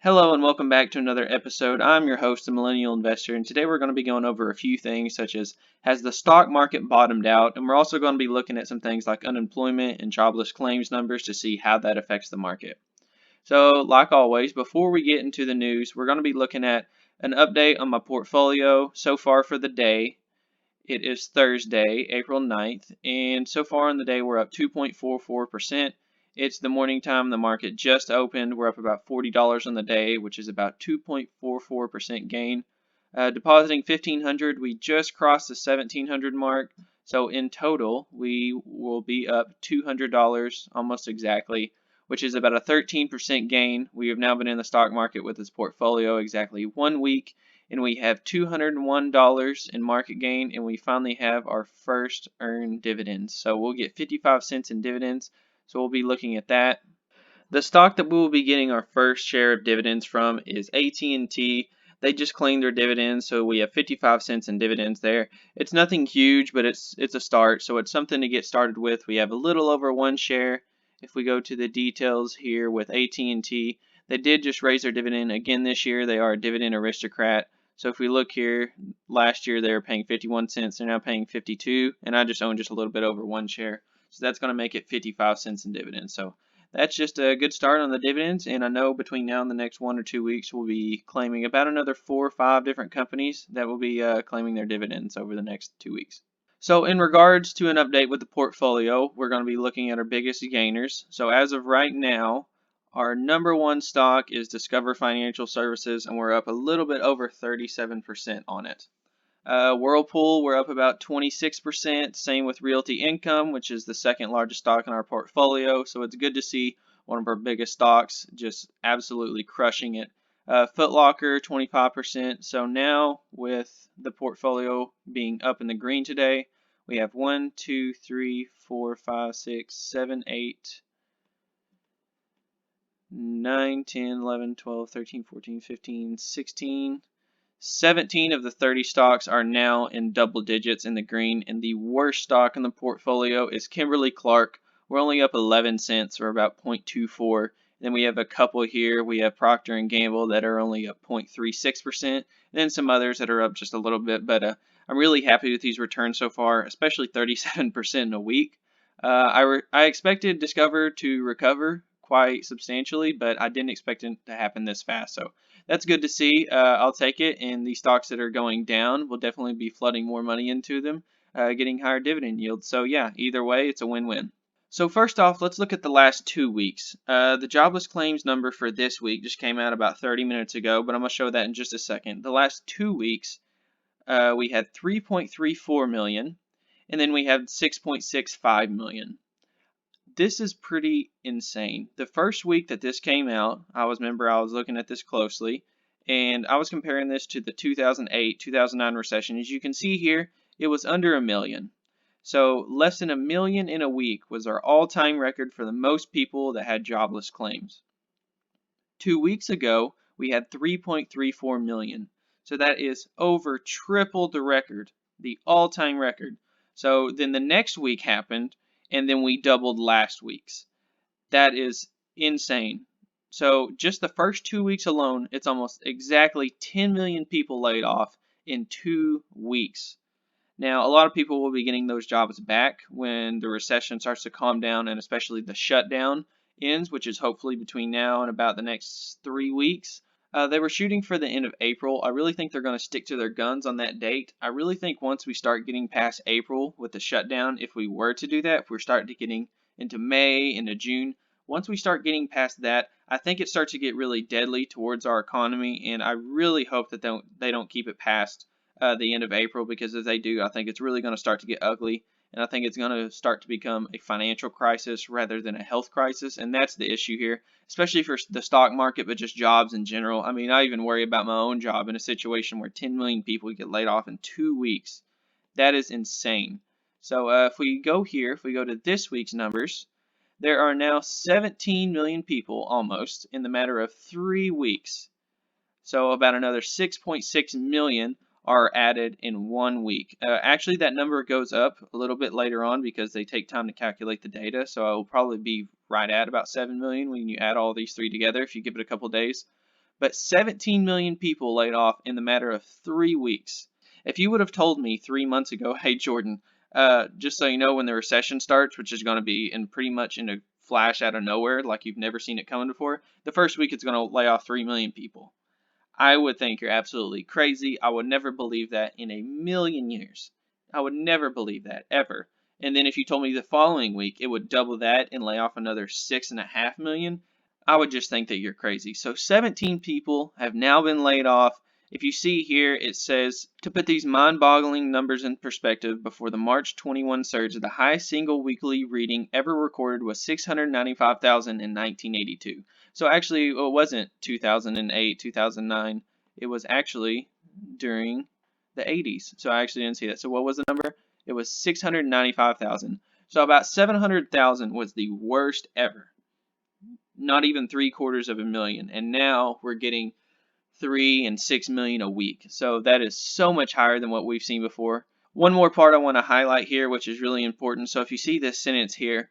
Hello and welcome back to another episode. I'm your host, the Millennial Investor, and today we're going to be going over a few things such as has the stock market bottomed out, and we're also going to be looking at some things like unemployment and jobless claims numbers to see how that affects the market. So, like always, before we get into the news, we're going to be looking at an update on my portfolio so far for the day. It is Thursday, April 9th, and so far in the day we're up 2.44%. It's the morning time. The market just opened. We're up about $40 on the day, which is about 2.44% gain. Depositing 1,500, we just crossed the 1,700 mark. So in total, we will be up $200 almost exactly, which is about a 13% gain. We have now been in the stock market with this portfolio exactly 1 week, and we have $201 in market gain, and we finally have our first earned dividends. So we'll get 55 cents in dividends. So we'll be looking at that. The stock that we will be getting our first share of dividends from is AT&T. They just claimed their dividends, so we have 55 cents in dividends there. It's nothing huge, but it's a start, so it's something to get started with. We have a little over one share. If we go to the details here with AT&T, they did just raise their dividend again this year. They are a dividend aristocrat. So if we look here, last year they were paying 51 cents. They're now paying 52, and I just own just a little bit over one share. So that's going to make it 55 cents in dividends. So that's just a good start on the dividends, and I know between now and the next 1 or 2 weeks we'll be claiming about another 4 or 5 different companies that will be claiming their dividends over the next 2 weeks. So in regards to an update with the portfolio, we're going to be looking at our biggest gainers. So as of right now, our number one stock is Discover Financial Services, and we're up a little bit over 37% on it. Whirlpool, we're up about 26%. Same with Realty Income, which is the second largest stock in our portfolio. So it's good to see one of our biggest stocks just absolutely crushing it. Foot Locker, 25%. So now with the portfolio being up in the green today, we have 1, 2, 3, 4, 5, 6, 7, 8, 9, 10, 11, 12, 13, 14, 15, 16. 17 of the 30 stocks are now in double digits in the green, and the worst stock in the portfolio is Kimberly-Clark. We're only up 11 cents, or about 0.24. Then we have a couple here. We have Procter & Gamble that are only up 0.36%, and then some others that are up just a little bit. But I'm really happy with these returns so far, especially 37% in a week. I expected Discover to recover quite substantially, but I didn't expect it to happen this fast. So that's good to see. I'll take it, and the stocks that are going down will definitely be flooding more money into them, getting higher dividend yields. So yeah, either way, it's a win-win. So first off, let's look at the last 2 weeks. The jobless claims number for this week just came out about 30 minutes ago, but I'm going to show that in just a second. The last 2 weeks, we had 3.34 million, and then we had 6.65 million. This is pretty insane. The first week that this came out, I was looking at this closely, and I was comparing this to the 2008-2009 recession. As you can see here, it was under a million. So less than a million in a week was our all-time record for the most people that had jobless claims. 2 weeks ago, we had 3.34 million. So that is over triple the record, the all-time record. So then the next week happened, and then we doubled last week's. That is insane. So just the first 2 weeks alone, it's almost exactly 10 million people laid off in 2 weeks. Now, a lot of people will be getting those jobs back when the recession starts to calm down, and especially the shutdown ends, which is hopefully between now and about the next 3 weeks. They were shooting for the end of April. I really think they're going to stick to their guns on that date. I really think once we start getting past April with the shutdown, if we were to do that, if we're starting to getting into May, into June, once we start getting past that, I think it starts to get really deadly towards our economy, and I really hope that they don't keep it past the end of April, because if they do, I think it's really going to start to get ugly. And I think it's going to start to become a financial crisis rather than a health crisis, and that's the issue here, especially for the stock market, but just jobs in general. I mean, I even worry about my own job in a situation where 10 million people get laid off in 2 weeks. That is insane. So if we go here, if we go to this week's numbers, there are now 17 million people almost in the matter of 3 weeks. So about another 6.6 million are added in 1 week. Actually, that number goes up a little bit later on because they take time to calculate the data. So it will probably be right at about 7 million when you add all these three together if you give it a couple days. but 17 million people laid off in the matter of 3 weeks. If you would have told me 3 months ago, hey Jordan, just so you know, when the recession starts, which is going to be in pretty much in a flash out of nowhere, like you've never seen it coming before, the first week it's going to lay off 3 million people. I would think you're absolutely crazy. I would never believe that in a million years. I would never believe that, ever. And then if you told me the following week it would double that and lay off another 6.5 million, I would just think that you're crazy. So 17 people have now been laid off. If you see here, it says, to put these mind-boggling numbers in perspective, before the March 21 surge, the highest single weekly reading ever recorded was 695,000 in 1982. So actually, it wasn't 2008, 2009. It was actually during the 80s. So I actually didn't see that. So what was the number? It was 695,000. So about 700,000 was the worst ever. Not even 750,000. And now we're getting 3 and 6 million a week. So that is so much higher than what we've seen before. One more part I want to highlight here, which is really important. So if you see this sentence here,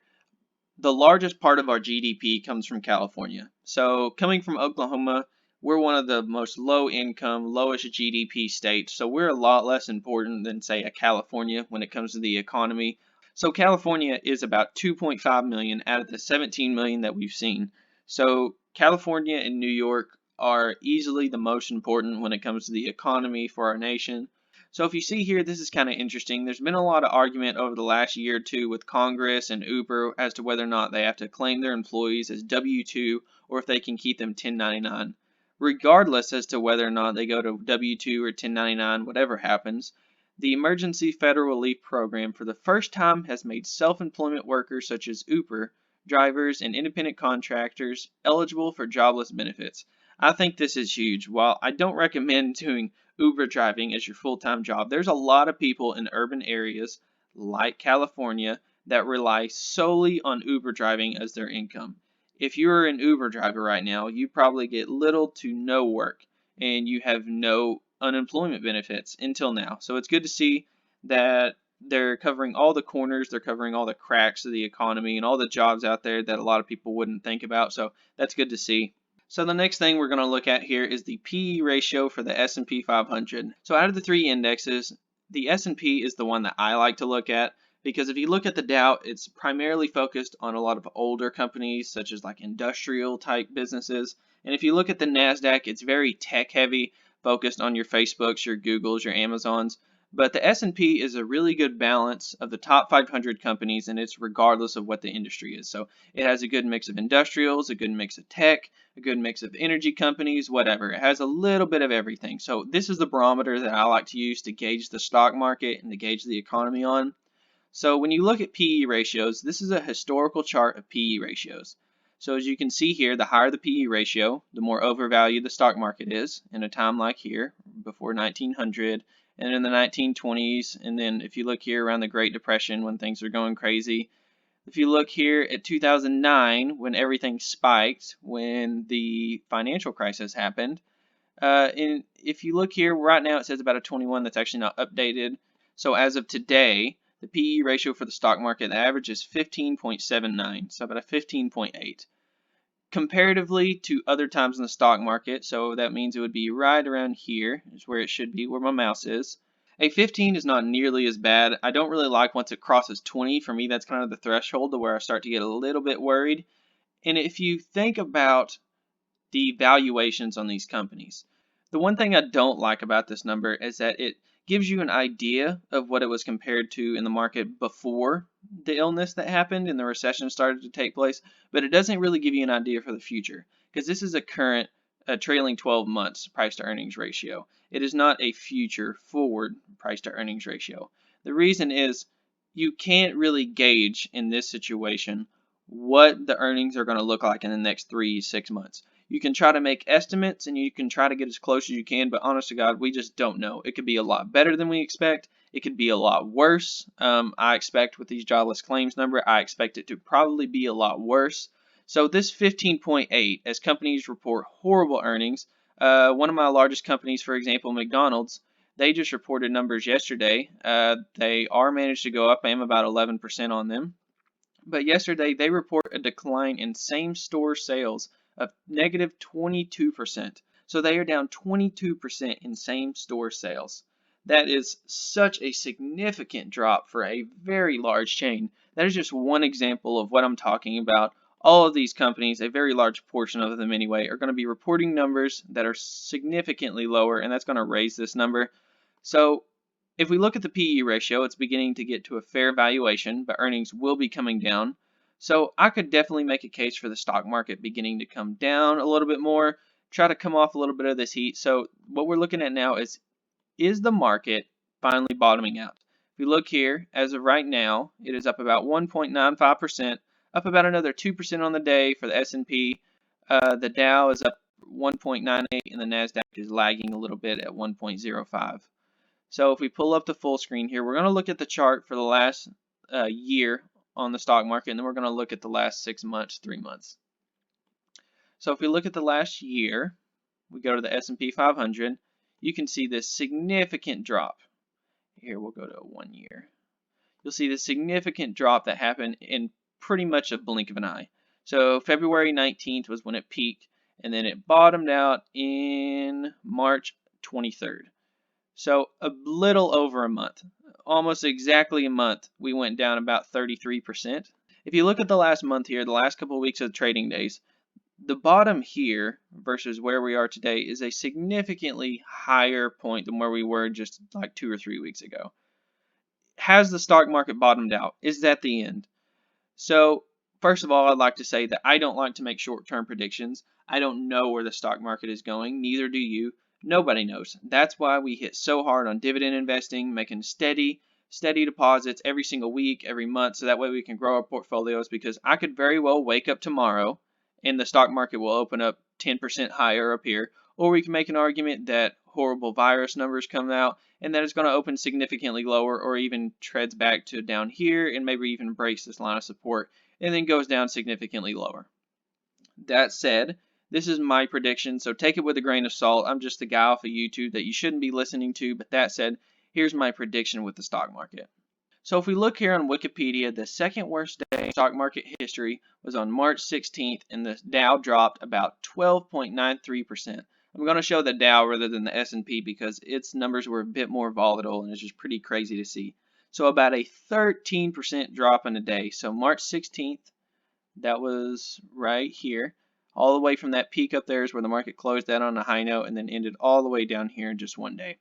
the largest part of our GDP comes from California. So coming from Oklahoma, we're one of the most low income, lowest GDP states. So we're a lot less important than, say, a California when it comes to the economy. So California is about 2.5 million out of the 17 million that we've seen. So California and New York are easily the most important when it comes to the economy for our nation. So if you see here, this is kind of interesting. There's been a lot of argument over the last year or two with Congress and Uber as to whether or not they have to claim their employees as W-2 or if they can keep them 1099. Regardless as to whether or not they go to W-2 or 1099, whatever happens, the Emergency Federal Relief Program for the first time has made self-employment workers such as Uber drivers and independent contractors eligible for jobless benefits. I think this is huge. While I don't recommend doing Uber driving as your full-time job, there's a lot of people in urban areas like California that rely solely on Uber driving as their income. If you're an Uber driver right now, you probably get little to no work and you have no unemployment benefits until now. So it's good to see that they're covering all the corners, they're covering all the cracks of the economy and all the jobs out there that a lot of people wouldn't think about. So that's good to see. So the next thing we're going to look at here is the PE ratio for the S&P 500. So out of the three indexes, the S&P is the one that I like to look at because if you look at the Dow, it's primarily focused on a lot of older companies such as like industrial type businesses. And if you look at the NASDAQ, it's very tech heavy, focused on your Facebooks, your Googles, your Amazons. But the S&P is a really good balance of the top 500 companies, and it's regardless of what the industry is. So it has a good mix of industrials, a good mix of tech, a good mix of energy companies, whatever. It has a little bit of everything. So this is the barometer that I like to use to gauge the stock market and to gauge the economy on. So when you look at PE ratios, this is a historical chart of PE ratios. So as you can see here, the higher the PE ratio, the more overvalued the stock market is in a time like here, before 1900, and in the 1920s, and then if you look here around the Great Depression when things are going crazy. If you look here at 2009, when everything spiked, when the financial crisis happened, and if you look here, right now it says about a 21, that's actually not updated. So as of today, the PE ratio for the stock market, the average is 15.79, so about a 15.8. Comparatively to other times in the stock market, so that means it would be right around here, is where it should be, where my mouse is. A 15 is not nearly as bad. I don't really like once it crosses 20. For me, that's kind of the threshold to where I start to get a little bit worried. And if you think about the valuations on these companies, the one thing I don't like about this number is that it gives you an idea of what it was compared to in the market before the illness that happened and the recession started to take place, but it doesn't really give you an idea for the future because this is a trailing 12 months price to earnings ratio. It is not a future forward price to earnings ratio. The reason is you can't really gauge in this situation what the earnings are going to look like in the next 3-6 months. You can try to make estimates and you can try to get as close as you can, but honest to God, we just don't know. It could be a lot better than we expect. It could be a lot worse. I expect with these jobless claims number, I expect it to probably be a lot worse. So this 15.8, as companies report horrible earnings, one of my largest companies, for example, McDonald's, they just reported numbers yesterday. They are managed to go up. I am about 11% on them. But yesterday, they report a decline in same-store sales of negative 22%. So they are down 22% in same-store sales. That is such a significant drop for a very large chain. That is just one example of what I'm talking about. All of these companies, a very large portion of them anyway, are going to be reporting numbers that are significantly lower, and that's going to raise this number. So if we look at the PE ratio, it's beginning to get to a fair valuation, but earnings will be coming down. So I could definitely make a case for the stock market beginning to come down a little bit more, try to come off a little bit of this heat. So what we're looking at now is the market finally bottoming out? If we look here, as of right now, it is up about 1.95%, up about another 2% on the day for the S&P. The Dow is up 1.98, and the NASDAQ is lagging a little bit at 1.05. So if we pull up the full screen here, we're going to look at the chart for the last year on the stock market, and then we're going to look at the last 6 months, 3 months. So if we look at the last year, we go to the S&P 500, you can see this significant drop. Here we'll go to 1 year. You'll see the significant drop that happened in pretty much a blink of an eye. So February 19th was when it peaked, and then it bottomed out in March 23rd. So a little over a month, almost exactly a month, we went down about 33%. If you look at the last month here, the last couple of weeks of trading days, the bottom here versus where we are today is a significantly higher point than where we were just like 2 or 3 weeks ago. Has the stock market bottomed out? Is that the end? So, first of all, I'd like to say that I don't like to make short-term predictions. I don't know where the stock market is going. Neither do you. Nobody knows. That's why we hit so hard on dividend investing, making steady deposits every single week, every month, so that way we can grow our portfolios, because I could very well wake up tomorrow and the stock market will open up 10% higher up here, or we can make an argument that horrible virus numbers come out and that it's going to open significantly lower, or even treads back to down here and maybe even breaks this line of support and then goes down significantly lower. That said, this is my prediction, so take it with a grain of salt. I'm just the guy off of YouTube that you shouldn't be listening to, but that said, here's my prediction with the stock market. So if we look here on Wikipedia, the second worst day in stock market history was on March 16th, and the Dow dropped about 12.93%. I'm going to show the Dow rather than the S&P because its numbers were a bit more volatile, and it's just pretty crazy to see. So about a 13% drop in a day. So March 16th, that was right here. All the way from that peak up there is where the market closed out on a high note and then ended all the way down here in just one day.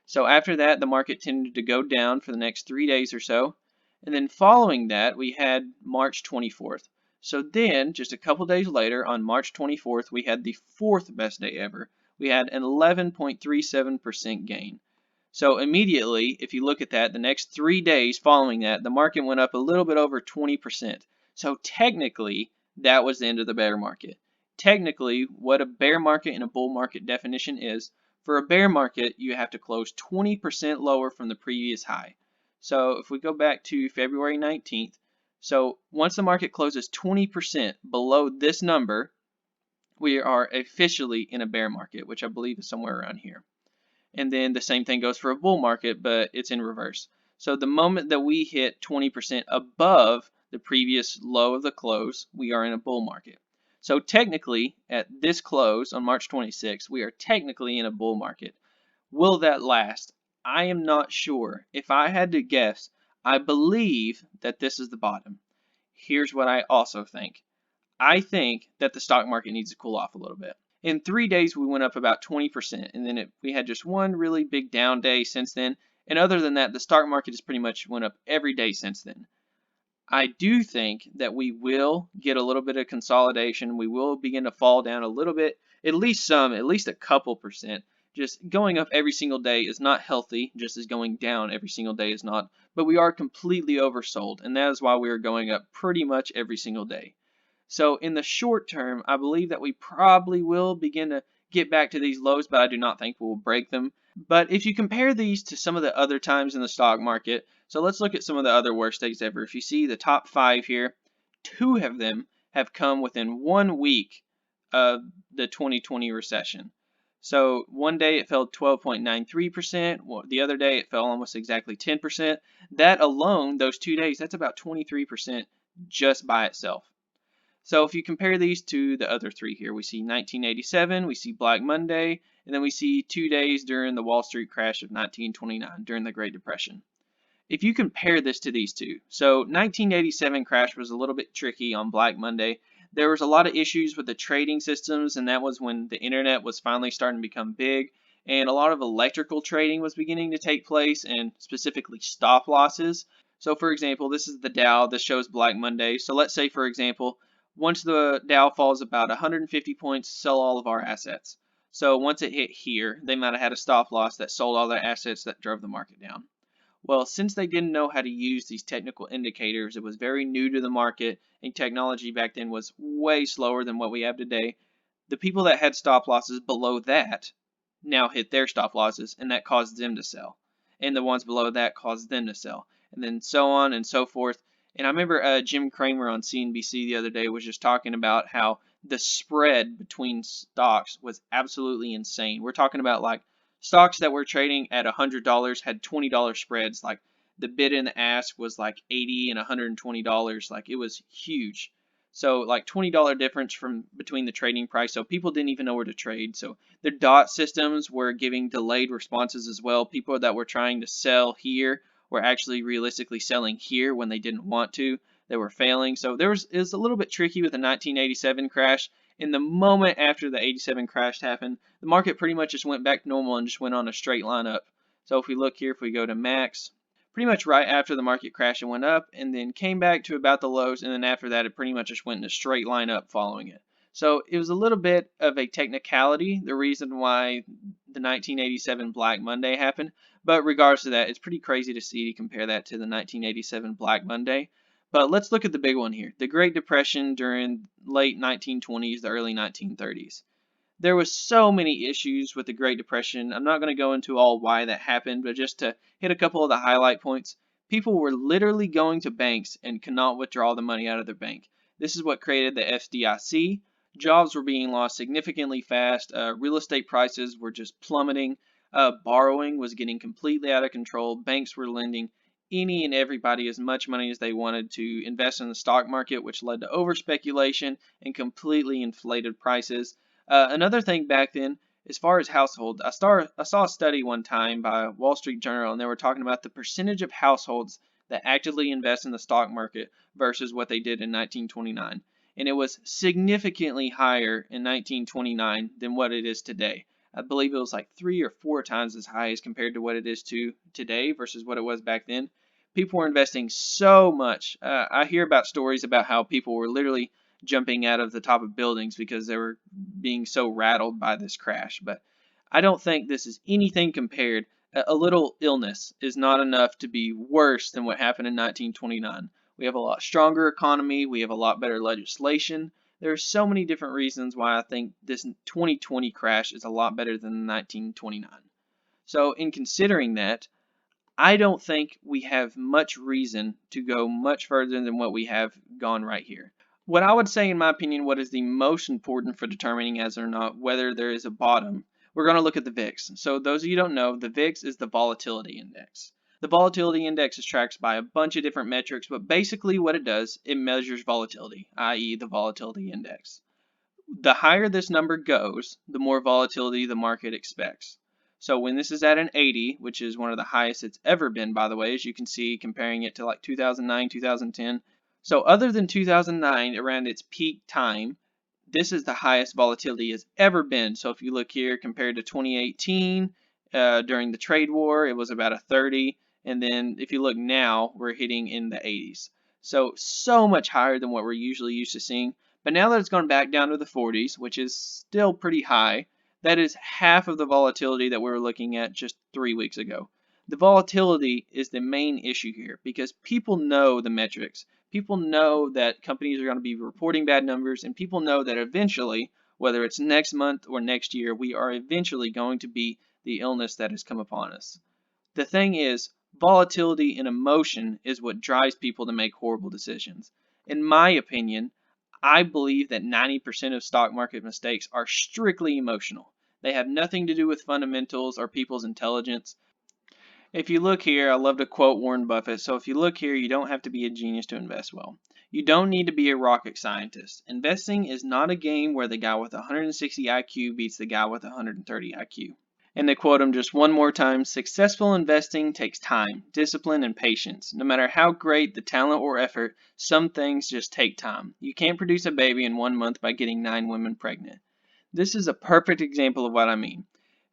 So after that, the market tended to go down for the next 3 days or so. And then following that, we had March 24th. So then, just a couple days later, on March 24th, we had the fourth best day ever. We had an 11.37% gain. So immediately, if you look at that, the next 3 days following that, the market went up a little bit over 20%. So technically, that was the end of the bear market. Technically, what a bear market and a bull market definition is, for a bear market, you have to close 20% lower from the previous high. So if we go back to February 19th, so once the market closes 20% below this number, we are officially in a bear market, which I believe is somewhere around here. And then the same thing goes for a bull market, but it's in reverse. So the moment that we hit 20% above the previous low of the close, we are in a bull market. So technically, at this close on March 26th, we are technically in a bull market. Will that last? I am not sure. If I had to guess, I believe that this is the bottom. Here's what I also think. I think that the stock market needs to cool off a little bit. In 3 days, we went up about 20%, and then we had just one really big down day since then. And other than that, the stock market has pretty much went up every day since then. I do think that we will get a little bit of consolidation. We will begin to fall down a little bit, at least a couple percent. Just going up every single day is not healthy, just as going down every single day is not. But we are completely oversold, and that is why we are going up pretty much every single day. So in the short term, I believe that we probably will begin to get back to these lows, but I do not think we'll break them. But if you compare these to some of the other times in the stock market, so let's look at some of the other worst days ever. If you see the top 5 here, 2 of them have come within 1 week of the 2020 recession. So one day it fell 12.93%, the other day it fell almost exactly 10%. That alone, those 2 days, that's about 23% just by itself. So if you compare these to the other three here, we see 1987, we see Black Monday, and then we see 2 days during the Wall Street crash of 1929 during the Great Depression. If you compare this to these two, so 1987 crash was a little bit tricky on Black Monday. There was a lot of issues with the trading systems, and that was when the internet was finally starting to become big, and a lot of electrical trading was beginning to take place, and specifically stop losses. So for example, this is the Dow. This shows Black Monday. So let's say, for example, once the Dow falls about 150 points, sell all of our assets. So once it hit here, they might have had a stop loss that sold all their assets that drove the market down. Well, since they didn't know how to use these technical indicators, it was very new to the market, and technology back then was way slower than what we have today. The people that had stop losses below that now hit their stop losses, and that caused them to sell. And the ones below that caused them to sell. And then so on and so forth. And I remember Jim Cramer on CNBC the other day was just talking about how the spread between stocks was absolutely insane. We're talking about like stocks that were trading at $100 had $20 spreads. Like the bid and the ask was like $80 and $120. Like it was huge. So like $20 difference from between the trading price. So people didn't even know where to trade. So their dot systems were giving delayed responses as well. People that were trying to sell here were actually realistically selling here when they didn't want to. They were failing. So it was a little bit tricky with the 1987 crash. In the moment after the 87 crash happened, the market pretty much just went back to normal and just went on a straight line up. So if we look here, if we go to max, pretty much right after the market crashed, it went up and then came back to about the lows, and then after that it pretty much just went in a straight line up following it. So it was a little bit of a technicality, the reason why the 1987 Black Monday happened, but regardless of that, it's pretty crazy to see to compare that to the 1987 Black Monday. But let's look at the big one here, the Great Depression during late 1920s, the early 1930s. There was so many issues with the Great Depression. I'm not going to go into all why that happened, but just to hit a couple of the highlight points. People were literally going to banks and could not withdraw the money out of their bank. This is what created the FDIC. Jobs were being lost significantly fast. Real estate prices were just plummeting. Borrowing was getting completely out of control. Banks were lending any and everybody as much money as they wanted to invest in the stock market, which led to overspeculation and completely inflated prices. Another thing back then, as far as households, I saw a study one time by Wall Street Journal, and they were talking about the percentage of households that actively invest in the stock market versus what they did in 1929. And it was significantly higher in 1929 than what it is today. I believe it was like 3 or 4 times as high as compared to what it is today versus what it was back then. People were investing so much. I hear about stories about how people were literally jumping out of the top of buildings because they were being so rattled by this crash. But I don't think this is anything compared. A little illness is not enough to be worse than what happened in 1929. We have a lot stronger economy. We have a lot better legislation. There are so many different reasons why I think this 2020 crash is a lot better than 1929. So in considering that, I don't think we have much reason to go much further than what we have gone right here. What I would say, in my opinion, what is the most important for determining as or not whether there is a bottom, we're going to look at the VIX. So those of you who don't know, the VIX is the volatility index. The volatility index is tracked by a bunch of different metrics, but basically what it does, it measures volatility, i.e. the volatility index. The higher this number goes, the more volatility the market expects. So when this is at an 80, which is one of the highest it's ever been, by the way, as you can see, comparing it to like 2009, 2010. So other than 2009, around its peak time, this is the highest volatility has ever been. So if you look here compared to 2018, during the trade war, it was about a 30. And then if you look now, we're hitting in the 80s. So much higher than what we're usually used to seeing. But now that it's gone back down to the 40s, which is still pretty high, that is half of the volatility that we were looking at just 3 weeks ago. The volatility is the main issue here because people know the metrics. People know that companies are going to be reporting bad numbers, and people know that eventually, whether it's next month or next year, we are eventually going to be the illness that has come upon us. The thing is, volatility and emotion is what drives people to make horrible decisions. In my opinion, I believe that 90% of stock market mistakes are strictly emotional. They have nothing to do with fundamentals or people's intelligence. If you look here, I love to quote Warren Buffett. So if you look here, you don't have to be a genius to invest well. You don't need to be a rocket scientist. Investing is not a game where the guy with 160 IQ beats the guy with 130 IQ. And they quote him just one more time: successful investing takes time, discipline, and patience. No matter how great the talent or effort, some things just take time. You can't produce a baby in 1 month by getting 9 women pregnant. This is a perfect example of what I mean.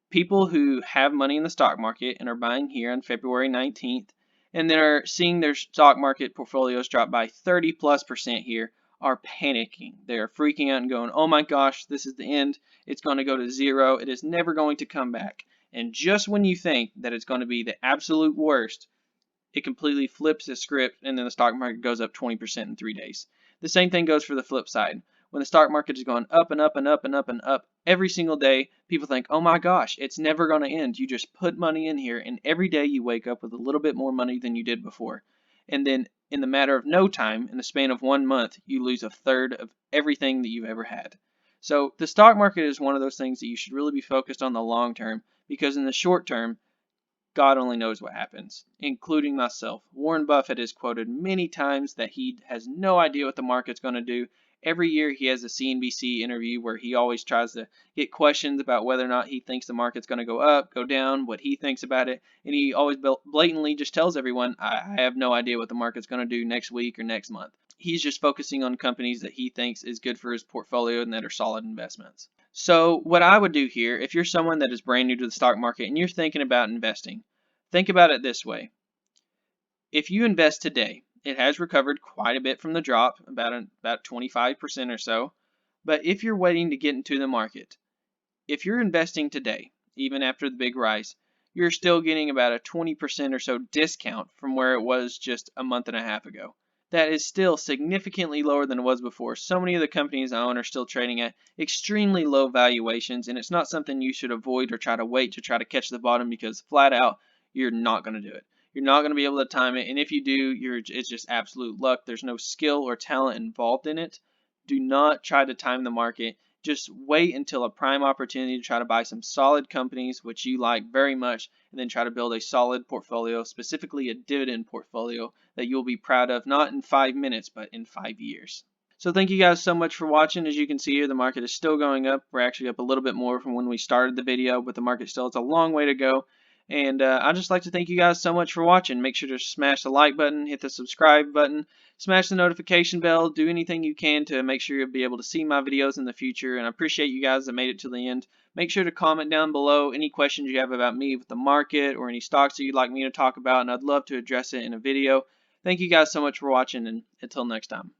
People who have money in the stock market and are buying here on February 19th and then are seeing their stock market portfolios drop by 30+% here are panicking. They are freaking out and going, oh my gosh, this is the end. It's going to go to zero. It is never going to come back. And just when you think that it's going to be the absolute worst, it completely flips the script and then the stock market goes up 20% in 3 days. The same thing goes for the flip side. When the stock market is going up and up and up and up and up every single day, people think, oh my gosh, it's never going to end. You just put money in here and every day you wake up with a little bit more money than you did before. And then in the matter of no time, in the span of 1 month, you lose a third of everything that you've ever had. So the stock market is one of those things that you should really be focused on the long term, because in the short term, God only knows what happens, including myself. Warren Buffett has quoted many times that he has no idea what the market's going to do. Every year he has a CNBC interview where he always tries to get questions about whether or not he thinks the market's going to go up, go down, what he thinks about it. And he always blatantly just tells everyone, I have no idea what the market's going to do next week or next month. He's just focusing on companies that he thinks is good for his portfolio and that are solid investments. So what I would do here, if you're someone that is brand new to the stock market and you're thinking about investing, think about it this way. If you invest today, it has recovered quite a bit from the drop, about 25% or so. But if you're waiting to get into the market, if you're investing today, even after the big rise, you're still getting about a 20% or so discount from where it was just a month and a half ago. That is still significantly lower than it was before. So many of the companies I own are still trading at extremely low valuations, and it's not something you should avoid or try to wait to try to catch the bottom, because flat out, you're not going to do it. You're not going to be able to time it, and if you do, it's just absolute luck. There's no skill or talent involved in it. Do not try to time the market. Just wait until a prime opportunity to try to buy some solid companies which you like very much, and then try to build a solid portfolio, specifically a dividend portfolio that you'll be proud of, not in 5 minutes, but in 5 years. So thank you guys so much for watching. As you can see here, the market is still going up. We're actually up a little bit more from when we started the video, but the market still has a long way to go. And I'd just like to thank you guys so much for watching. Make sure to smash the like button, hit the subscribe button, smash the notification bell, do anything you can to make sure you'll be able to see my videos in the future. And I appreciate you guys that made it to the end. Make sure to comment down below any questions you have about me with the market or any stocks that you'd like me to talk about, and I'd love to address it in a video. Thank you guys so much for watching, and until next time.